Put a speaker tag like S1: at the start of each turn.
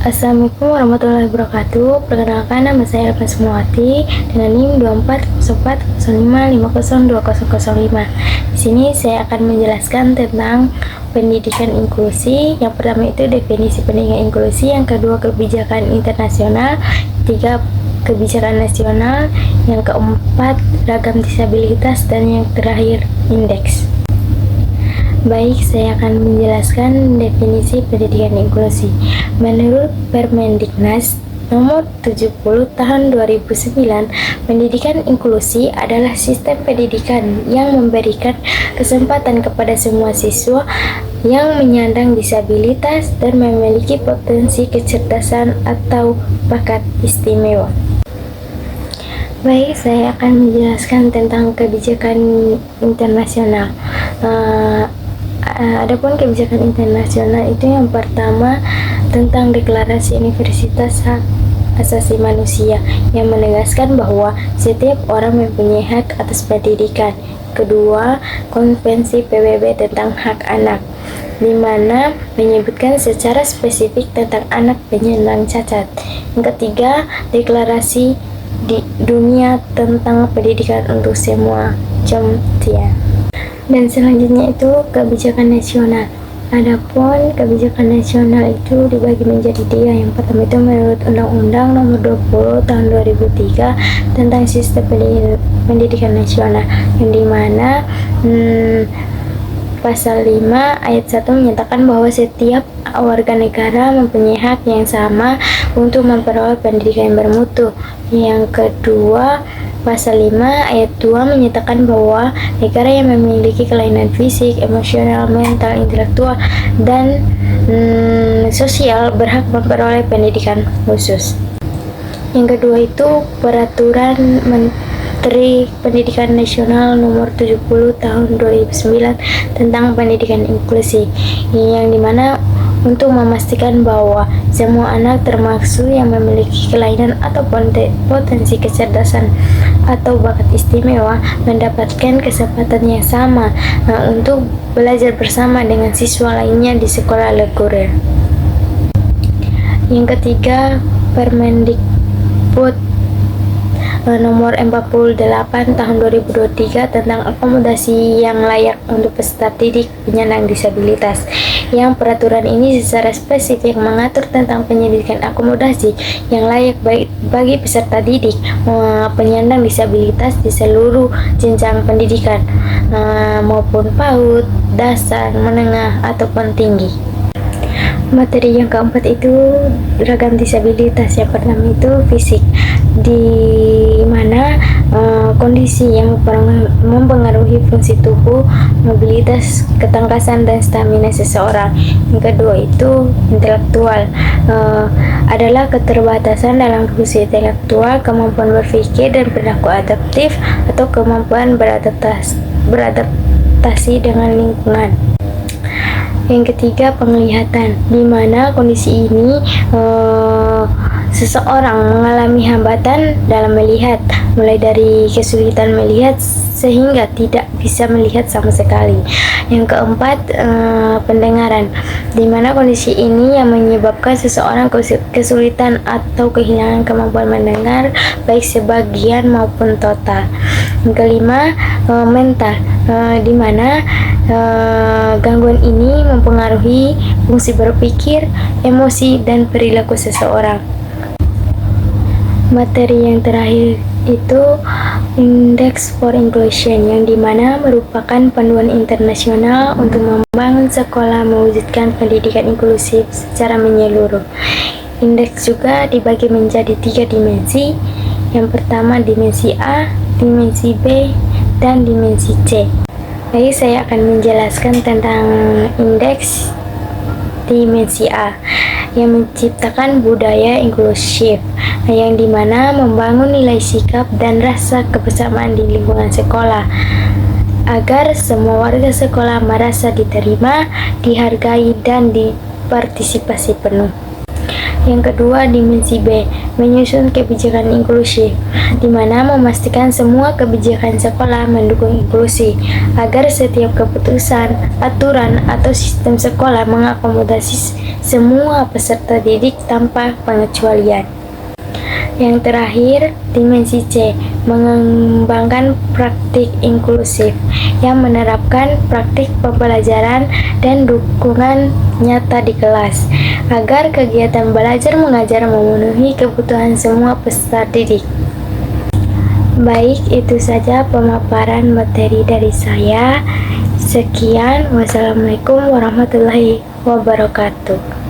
S1: Assalamualaikum warahmatullahi wabarakatuh. Perkenalkan, nama saya Elva Sumawati dengan NIM 240405502005. Di sini saya akan menjelaskan tentang pendidikan inklusi. Yang pertama itu definisi pendidikan inklusi, yang kedua kebijakan internasional, ketiga kebijakan nasional, yang keempat ragam disabilitas, dan yang terakhir indeks. Baik, saya akan menjelaskan definisi pendidikan inklusi. Menurut Permendiknas nomor 70 tahun 2009, pendidikan inklusi adalah sistem pendidikan yang memberikan kesempatan kepada semua siswa yang menyandang disabilitas dan memiliki potensi kecerdasan atau bakat istimewa. Baik, saya akan menjelaskan tentang kebijakan internasional. Adapun kebijakan internasional itu yang pertama tentang Deklarasi Universalitas Hak Asasi Manusia yang menegaskan bahwa setiap orang mempunyai hak atas pendidikan. Kedua, Konvensi PBB tentang hak anak, di mana menyebutkan secara spesifik tentang anak penyandang cacat. Yang ketiga, Deklarasi di Dunia tentang Pendidikan untuk Semua, COMTIA. Dan selanjutnya itu kebijakan nasional. Adapun kebijakan nasional itu dibagi menjadi tiga. Yang pertama itu menurut Undang-Undang nomor 20 tahun 2003 tentang sistem pendidikan nasional, yang dimana Pasal 5 ayat 1 menyatakan bahwa setiap warga negara mempunyai hak yang sama untuk memperoleh pendidikan yang bermutu. Yang kedua, Pasal 5 ayat 2 menyatakan bahwa negara yang memiliki kelainan fisik, emosional, mental, intelektual, dan sosial berhak memperoleh pendidikan khusus. Yang kedua itu Peraturan Menteri Pendidikan Nasional nomor 70 tahun 2009 tentang pendidikan inklusi, yang dimana untuk memastikan bahwa semua anak termasuk yang memiliki kelainan atau potensi kecerdasan atau bakat istimewa mendapatkan kesempatan yang sama untuk belajar bersama dengan siswa lainnya di sekolah reguler. Yang ketiga, Permendikbud nomor 48 tahun 2023 tentang akomodasi yang layak untuk peserta didik penyandang disabilitas, yang peraturan ini secara spesifik mengatur tentang penyediaan akomodasi yang layak bagi peserta didik penyandang disabilitas di seluruh jenjang pendidikan, maupun PAUD, dasar, menengah, ataupun tinggi. Materi yang keempat itu ragam disabilitas. Yang pertama itu fisik, di mana kondisi yang mempengaruhi fungsi tubuh, mobilitas, ketangkasan, dan stamina seseorang. Yang kedua itu intelektual, adalah keterbatasan dalam fungsi intelektual, kemampuan berpikir dan perilaku adaptif, atau kemampuan beradaptasi dengan lingkungan. Yang ketiga, penglihatan, di mana kondisi ini seseorang mengalami hambatan dalam melihat, mulai dari kesulitan melihat sehingga tidak bisa melihat sama sekali. Yang keempat, pendengaran, di mana kondisi ini yang menyebabkan seseorang kesulitan atau kehilangan kemampuan mendengar, baik sebagian maupun total. Yang kelima, mental, di mana gangguan ini mempengaruhi fungsi berpikir, emosi, dan perilaku seseorang. Materi yang terakhir itu Index for Inclusion, yang dimana merupakan panduan internasional untuk membangun sekolah mewujudkan pendidikan inklusif secara menyeluruh. Indeks juga dibagi menjadi 3 dimensi. Yang pertama dimensi A, dimensi B, dan dimensi C. Baik, saya akan menjelaskan tentang indeks dimensi A, yang menciptakan budaya inklusif, yang dimana membangun nilai sikap dan rasa kebersamaan di lingkungan sekolah agar semua warga sekolah merasa diterima, dihargai, dan dipartisipasi penuh. Yang kedua, dimensi B, menyusun kebijakan inklusif, di mana memastikan semua kebijakan sekolah mendukung inklusi, agar setiap keputusan, aturan, atau sistem sekolah mengakomodasi semua peserta didik tanpa pengecualian. Yang terakhir, dimensi C, mengembangkan praktik inklusif yang menerapkan praktik pembelajaran dan dukungan nyata di kelas, agar kegiatan belajar mengajar memenuhi kebutuhan semua peserta didik. Baik, itu saja pemaparan materi dari saya. Sekian, wassalamualaikum warahmatullahi wabarakatuh.